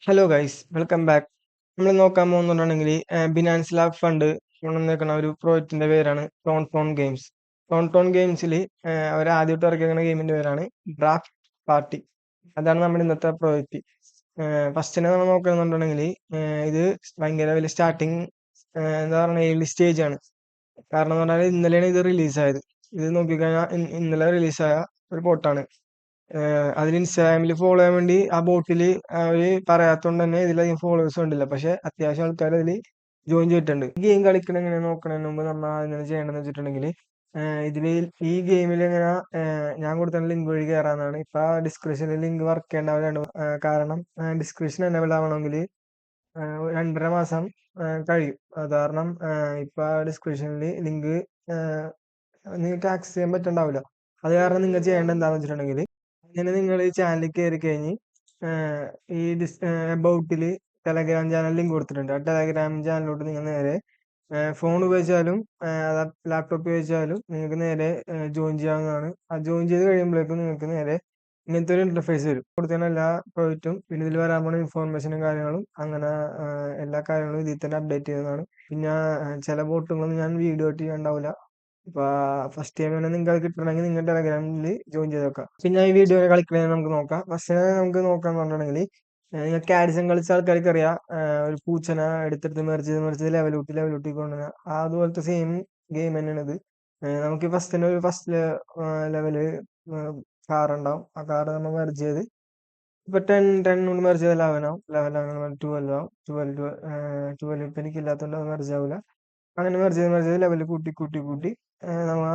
Hello guys, welcome back. നമ്മൾ നോക്കാൻ പോകുന്നുണ്ടെങ്കിൽ ബിനാൻസ് ലാബ് ഫണ്ട് കൊണ്ടുവന്നേക്കുന്ന ഒരു പ്രോജക്റ്റിന്റെ പേരാണ് ടോൺ ഗെയിംസ്. ടോൺ ഗെയിംസിൽ അവർ ആദ്യമായിട്ട് ഇറക്കിയ ഗെയിമിന്റെ പേരാണ് ഡ്രാഫ്റ്റ് പാർട്ടി. അതാണ് നമ്മുടെ ഇന്നത്തെ പ്രോജക്റ്റ്. ഫസ്റ്റിനെ നമ്മൾ നോക്കുകയാണെന്നുണ്ടെങ്കിൽ ഇത് ഭയങ്കര വലിയ സ്റ്റാർട്ടിങ് എന്താ പറയുക ഏർലി സ്റ്റേജ് ആണ്. കാരണം എന്ന് പറഞ്ഞാൽ ഇന്നലെയാണ് ഇത് റിലീസായത്. ഇത് നോക്കിക്കഴിഞ്ഞാൽ ഇന്നലെ റിലീസായ ഒരു ബോട്ടാണ്. അതിൽ ഇൻസ്റ്റാഗ്രാമിൽ ഫോളോ ചെയ്യാൻ വേണ്ടി ആ ബോട്ടിൽ അവര് പറയാത്തോണ്ട് തന്നെ ഇതിലധികം ഫോളോവേഴ്സ് ഉണ്ടില്ല. പക്ഷെ അത്യാവശ്യം ആൾക്കാർ അതിൽ ജോയിൻ ചെയ്തിട്ടുണ്ട്. ഈ ഗെയിം കളിക്കണം എങ്ങനെ നോക്കണതിന് മുമ്പ് നമ്മൾ എങ്ങനെ ചെയ്യണമെന്ന് വെച്ചിട്ടുണ്ടെങ്കിൽ ഇതില് ഈ ഗെയിമിൽ എങ്ങനെ ഞാൻ കൊടുത്ത ലിങ്ക് വഴി കയറാന്നാണ്. ഇപ്പൊ ഡിസ്ക്രിപ്ഷനിൽ ലിങ്ക് വർക്ക് ചെയ്യേണ്ടവരാണ്. കാരണം ഡിസ്ക്രിപ്ഷൻ എനേബിൾ ആവണമെങ്കിൽ 2.5 മാസം കഴിയും. അത് കാരണം ഇപ്പൊ ഡിസ്ക്രിപ്ഷനിൽ ലിങ്ക് നിങ്ങൾക്ക് ആക്സസ് ചെയ്യാൻ പറ്റുണ്ടാവില്ല. അത് കാരണം നിങ്ങൾ ചെയ്യേണ്ടത് എന്താണെന്ന് വെച്ചിട്ടുണ്ടെങ്കിൽ അങ്ങനെ നിങ്ങൾ ഈ ചാനലിൽ കയറി കഴിഞ്ഞ് ഈ അബൌട്ടിൽ ടെലഗ്രാം ചാനൽ ലിങ്ക് കൊടുത്തിട്ടുണ്ട്. ആ ടെലഗ്രാം ചാനലിലോട്ട് നിങ്ങൾ നേരെ ഫോൺ ഉപയോഗിച്ചാലും ലാപ്ടോപ്പ് ഉപയോഗിച്ചാലും നിങ്ങൾക്ക് നേരെ ജോയിൻ ചെയ്യാവുന്നതാണ്. ആ ജോയിൻ ചെയ്ത് കഴിയുമ്പോഴേക്കും നിങ്ങൾക്ക് നേരെ ഇങ്ങനത്തെ ഒരു ഇന്റർഫേസ് വരും. കൊടുത്തതിന് എല്ലാ പ്രോജക്റ്റും പിന്നെ ഇതിൽ വരാൻ പോണ ഇൻഫോർമേഷനും കാര്യങ്ങളും അങ്ങനെ എല്ലാ കാര്യങ്ങളും ഇതിൽ തന്നെ അപ്ഡേറ്റ് ചെയ്യുന്നതാണ്. പിന്നെ ചില ബോട്ടുകളൊന്നും ഞാൻ വീഡിയോ ആയിട്ട് ചെയ്യാണ്ടാവില്ല. ഇപ്പൊ ഫസ്റ്റ് ടൈം തന്നെ നിങ്ങൾക്ക് കിട്ടണമെങ്കിൽ നിങ്ങൾ ടെലഗ്രാമിൽ ജോയിൻ ചെയ്ത് വെക്കാം. പിന്നെ ഈ വീഡിയോ കളിക്കണേ നമുക്ക് നോക്കാം. ഫസ്റ്റ് നമുക്ക് നോക്കാന്ന് പറഞ്ഞിട്ടുണ്ടെങ്കിൽ നിങ്ങൾക്ക് ആഡിസം കളിച്ച ആൾക്കാർക്ക് അറിയാം. ഒരു പൂച്ചനെ എടുത്തെടുത്ത് മെറിച്ച് ലെവൽ കൂട്ടി കൊണ്ടുവരാം. അതുപോലത്തെ സെയിം ഗെയിം തന്നെയാണ് ഇത്. നമുക്ക് ഫസ്റ്റ് തന്നെ ഒരു ഫസ്റ്റ് ലെവല് കാർ ഉണ്ടാവും. ആ കാർ നമ്മൾ മെർജ് ചെയ്ത് ഇപ്പൊ 10 കൊണ്ട് മെർജ് ചെയ്ത് 11 ആവും. 11 12 ആവും. 12 ഇപ്പൊ എനിക്കില്ലാത്തതുകൊണ്ട് അത് മെർജ് ആവില്ല. അങ്ങനെ മെർജ് ചെയ്ത് ലെവൽ കൂട്ടി നമ്മൾ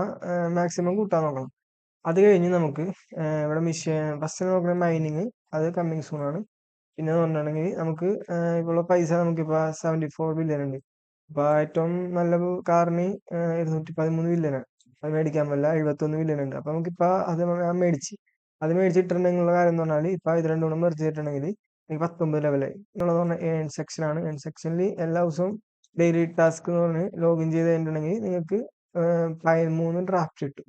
മാക്സിമം കൂട്ടാൻ നോക്കണം. അത് കഴിഞ്ഞ് നമുക്ക് ഇവിടെ ഫസ്റ്റ് നോക്കുന്ന മൈനിങ്, അത് കമ്മിങ് സൂൺ ആണ്. പിന്നെ പറഞ്ഞിട്ടുണ്ടെങ്കിൽ നമുക്ക് ഇപ്പോൾ പൈസ നമുക്കിപ്പോൾ 74 ബില്യൺ ഉണ്ട്. അപ്പൊ ഏറ്റവും നല്ല കാറിന് 213 ബില്യനാണ്. അത് മേടിക്കാൻ പറ്റില്ല. 71 ബില്യൺ ഉണ്ട്. അപ്പൊ നമുക്കിപ്പോ അത് ഞാൻ അത് മേടിച്ചിട്ടുണ്ടെങ്കിലുള്ള കാര്യം എന്ന് പറഞ്ഞാൽ ഇപ്പൊ ഇത് രണ്ടും കൂടെ മെർജ് ചെയ്തിട്ടുണ്ടെങ്കിൽ എനിക്ക് 19 ലെവലായി എന്നുള്ളത് പറഞ്ഞാൽ ഏൺ സെക്ഷൻ ആണ്. ഏൺ സെക്ഷനിൽ എല്ലാ ദിവസവും ഡെയിലി ടാസ്ക് എന്ന് പറഞ്ഞ് ലോഗിൻ ചെയ്ത് കഴിഞ്ഞിട്ടുണ്ടെങ്കിൽ നിങ്ങൾക്ക് 13 ഡ്രാഫ്റ്റ് കിട്ടും.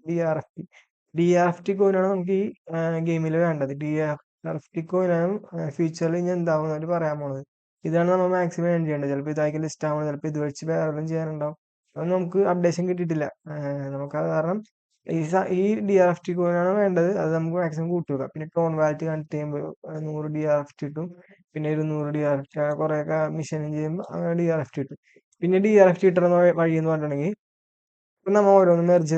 DRFT കോയിനാണ് നമുക്ക് ഈ ഗെയിമിൽ വേണ്ടത്. DRFT കോയിനാണ് ഫ്യൂച്ചറിൽ ഇനി എന്താവും അവർ പറയാൻ പോണത്. ഇതാണ് നമ്മൾ മാക്സിമം ഏൺ ചെയ്യേണ്ടത്. ചിലപ്പോൾ ഇതാക്കി ലിസ്റ്റ് ആവണം, ചിലപ്പോൾ ഇത് വെച്ച് വേറെ ഒന്നും ചെയ്യാനുണ്ടാവും. അത് നമുക്ക് അപ്ഡേഷൻ കിട്ടിയിട്ടില്ല. നമുക്ക് അത് കാരണം ഈ DRFT കോയിനാണ് വേണ്ടത്. അത് നമുക്ക് മാക്സിമം കൂട്ടുക. പിന്നെ ടോൺ വാലറ്റ് കണക്ട് ചെയ്യുമ്പോൾ 100 DRFT കിട്ടും. പിന്നെ 200 DRFT കുറെയൊക്കെ മിഷനും ചെയ്യുമ്പോൾ അങ്ങനെ DRFT കിട്ടും. പിന്നെ DRFT കിട്ടുന്ന വഴി എന്ന് പറഞ്ഞിട്ടുണ്ടെങ്കിൽ ഇപ്പൊ നമ്മൾ ഓരോന്ന് മെർജ്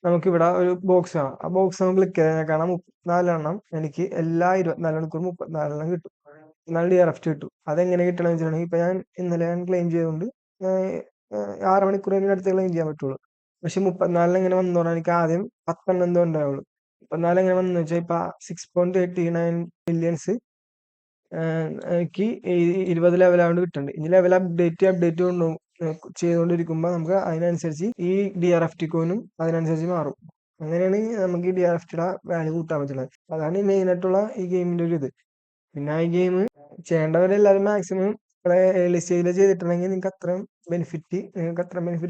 നമുക്ക് ഇവിടെ ഒരു ബോക്സ് ആണ്. ആ ബോക്സ് നമ്മൾ ക്ലിക്ക് ചെയ്താൽ കാണാം 34 എണ്ണം എനിക്ക് എല്ലാ 24 മണിക്കൂർ 34 എണ്ണം കിട്ടും. 4 DRFT കിട്ടും. അതെങ്ങനെ കിട്ടണമെന്ന് വെച്ചിട്ടുണ്ടെങ്കിൽ ഇപ്പൊ ഇന്നലെ ഞാൻ ക്ലെയിം ചെയ്തുകൊണ്ട് 6 മണിക്കൂർ അടുത്ത് ക്ലെയിം ചെയ്യാൻ പറ്റുള്ളൂ. പക്ഷെ 34 എങ്ങനെ വന്നു പറഞ്ഞാൽ എനിക്ക് ആദ്യം 10 എന്തോ ഉണ്ടാവുള്ളൂ. 34 എങ്ങനെ വന്നു വെച്ചാൽ ഇപ്പൊ 6.89 മില്യൺസ് എനിക്ക് 20 ലെവലാകൊണ്ട് കിട്ടുന്നുണ്ട്. ഇനി ലെവൽ അപ്ഡേറ്റ് ചെയ്തുകൊണ്ടിരിക്കുമ്പോൾ നമുക്ക് അതിനനുസരിച്ച് ഈ DRFT കോയിനും അതിനനുസരിച്ച് മാറും. അങ്ങനെയാണ് നമുക്ക് ഈ DRFTയുടെ വാല്യൂ കൂട്ടാൻ പറ്റുള്ളത്. അതാണ് മെയിൻ ആയിട്ടുള്ള ഈ ഗെയിമിന്റെ ഒരു ഇത്. പിന്നെ ഈ ഗെയിം ചെയ്യേണ്ടവരെല്ലാവരും മാക്സിമം ഏർലി സ്റ്റേജിൽ ചെയ്തിട്ടുണ്ടെങ്കിൽ നിങ്ങൾക്ക് അത്രയും ബെനിഫിറ്റ്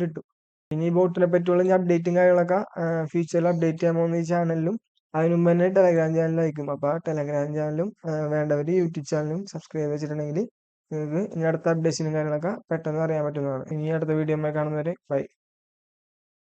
കിട്ടും. പിന്നെ ഈ ബോട്ടിനെ പറ്റിയുള്ള അപ്ഡേറ്റും കാര്യങ്ങളൊക്കെ ഫ്യൂച്ചറിൽ അപ്ഡേറ്റ് ചെയ്യാൻ പോകുന്ന ഈ ചാനലിലും അതിന് മുമ്പ് തന്നെ ടെലഗ്രാം ചാനലായിരിക്കും. അപ്പൊ ആ ടെലഗ്രാം ചാനലും വേണ്ടവർ യൂട്യൂബ് ചാനലും സബ്സ്ക്രൈബ് വെച്ചിട്ടുണ്ടെങ്കിൽ നിങ്ങൾക്ക് ഇനി അടുത്ത അപ്ഡേഷനും കാര്യങ്ങളൊക്കെ പെട്ടെന്ന് അറിയാൻ പറ്റുന്നതാണ്. ഇനി അടുത്ത വീഡിയോ കാണുന്നവരെ ബൈ.